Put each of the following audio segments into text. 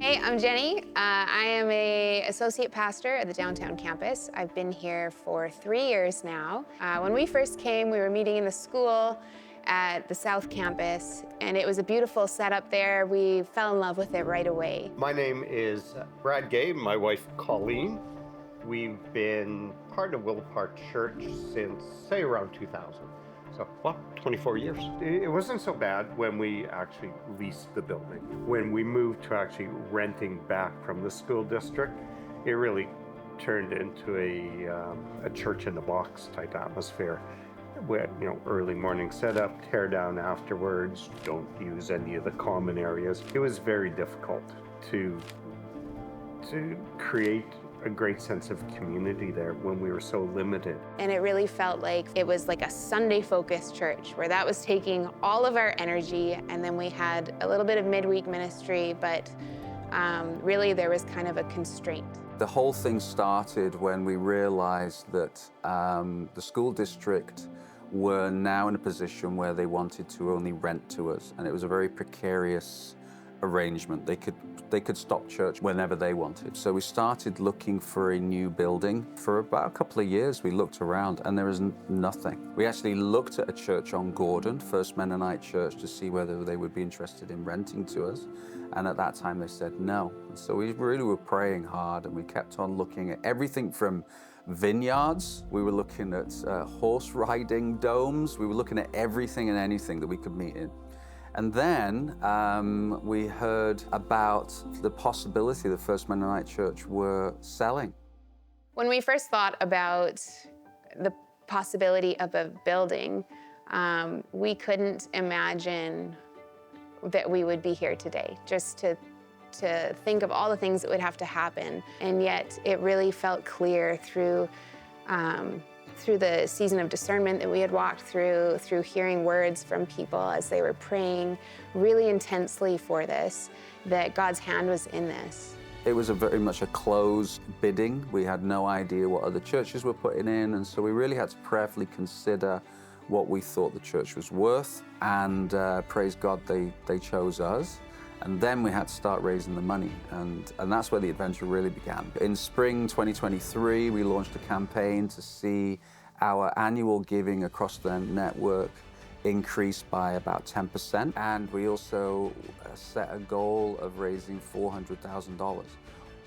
Hey, I'm Jenny. I am an associate pastor at the downtown campus. I've been here for 3 years now. When we first came, we were meeting in the school at the South Campus, and it was a beautiful setup there. We fell in love with it right away. My name is Brad Gay, my wife Colleen. We've been part of Willow Park Church since, say, around 2000. So, well, 24 years. It wasn't so bad when we actually leased the building. When we moved to actually renting back from the school district, it really turned into a church in the box type atmosphere. We had, early morning setup, tear down afterwards, don't use any of the common areas. It was very difficult to create a great sense of community there when we were so limited. And it really felt like it was like a Sunday-focused church where that was taking all of our energy, and then we had a little bit of midweek ministry, but really there was kind of a constraint. The whole thing started when we realized that the school district were now in a position where they wanted to only rent to us, and it was a very precarious arrangement. They could stop church whenever they wanted. So we started looking for a new building. For about a couple of years, we looked around and there was nothing. We actually looked at a church on Gordon, First Mennonite Church, to see whether they would be interested in renting to us. And at that time they said no. And so we really were praying hard, and we kept on looking at everything from vineyards. We were looking at horse riding domes. We were looking at everything and anything that we could meet in. And then we heard about the possibility that First Mennonite Church were selling. When we first thought about the possibility of a building, we couldn't imagine that we would be here today, just to think of all the things that would have to happen. And yet it really felt clear through the season of discernment that we had walked through hearing words from people as they were praying really intensely for this, that God's hand was in this. It was very much a closed bidding. We had no idea what other churches were putting in, and so we really had to prayerfully consider what we thought the church was worth, and praise God, they chose us. And then we had to start raising the money, and that's where the adventure really began. In spring 2023, we launched a campaign to see our annual giving across the network increase by about 10%, and we also set a goal of raising $400,000.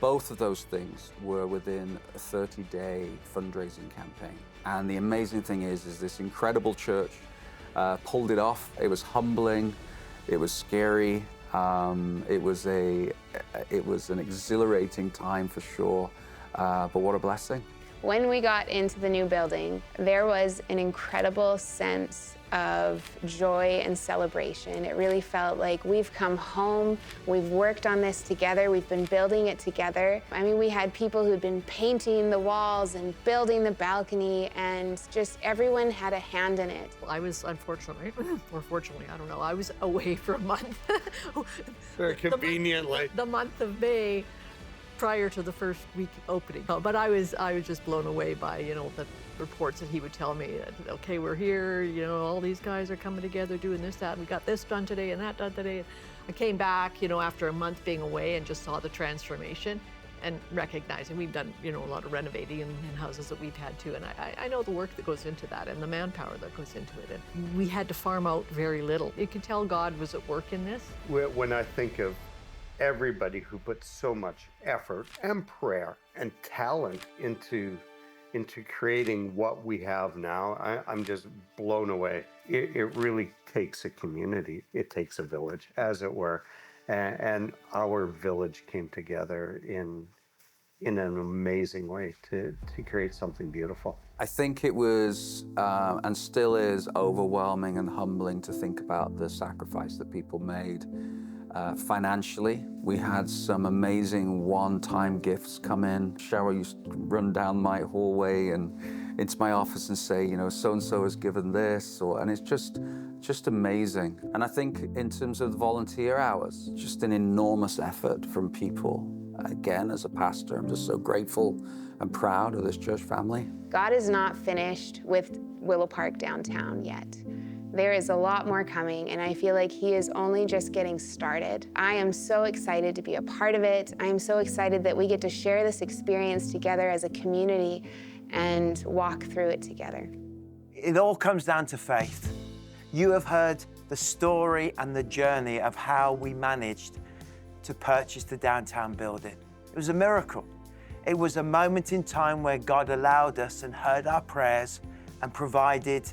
Both of those things were within a 30-day fundraising campaign. And the amazing thing is this incredible church pulled it off. It was humbling, it was scary, it was an exhilarating time for sure, but what a blessing. When we got into the new building, there was an incredible sense of joy and celebration. It really felt like we've come home, we've worked on this together, we've been building it together. I mean, we had people who'd been painting the walls and building the balcony, and just everyone had a hand in it. I was unfortunately, or fortunately, I don't know, I was away for a month. Very conveniently. The month of May, prior to the first week opening. But I was just blown away by, the reports that he would tell me that, okay, we're here, all these guys are coming together doing this, that, we got this done today and that done today. I came back, after a month being away, and just saw the transformation and recognizing we've done, a lot of renovating in houses that we've had too. And I know the work that goes into that and the manpower that goes into it. And we had to farm out very little. You could tell God was at work in this. When I think of everybody who put so much effort and prayer and talent into creating what we have now, I'm just blown away. It really takes a community. It takes a village, as it were. And our village came together in an amazing way to create something beautiful. I think it was, and still is, overwhelming and humbling to think about the sacrifice that people made. Financially, we had some amazing one-time gifts come in. Cheryl used to run down my hallway and into my office and say, so-and-so has given this, and it's just amazing. And I think in terms of the volunteer hours, just an enormous effort from people. Again, as a pastor, I'm just so grateful and proud of this church family. God is not finished with Willow Park downtown yet. There is a lot more coming, and I feel like he is only just getting started. I am so excited to be a part of it. I am so excited that we get to share this experience together as a community and walk through it together. It all comes down to faith. You have heard the story and the journey of how we managed to purchase the downtown building. It was a miracle. It was a moment in time where God allowed us and heard our prayers and provided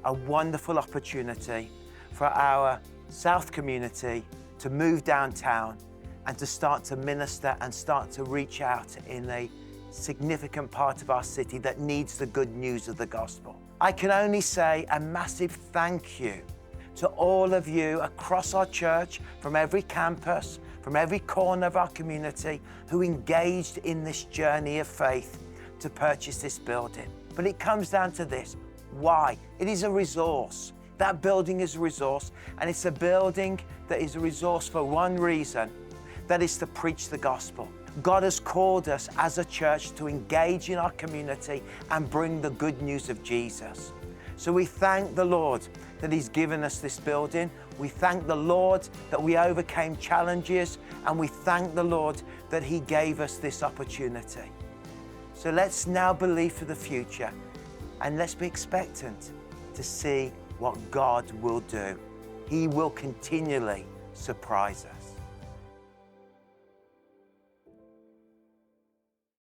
a wonderful opportunity for our South community to move downtown and to start to minister and start to reach out in a significant part of our city that needs the good news of the gospel. I can only say a massive thank you to all of you across our church, from every campus, from every corner of our community, who engaged in this journey of faith to purchase this building. But it comes down to this. Why? It is a resource. That building is a resource, and it's a building that is a resource for one reason, that is to preach the gospel. God has called us as a church to engage in our community and bring the good news of Jesus. So we thank the Lord that He's given us this building. We thank the Lord that we overcame challenges, and we thank the Lord that He gave us this opportunity. So let's now believe for the future, and let's be expectant to see what God will do. He will continually surprise us.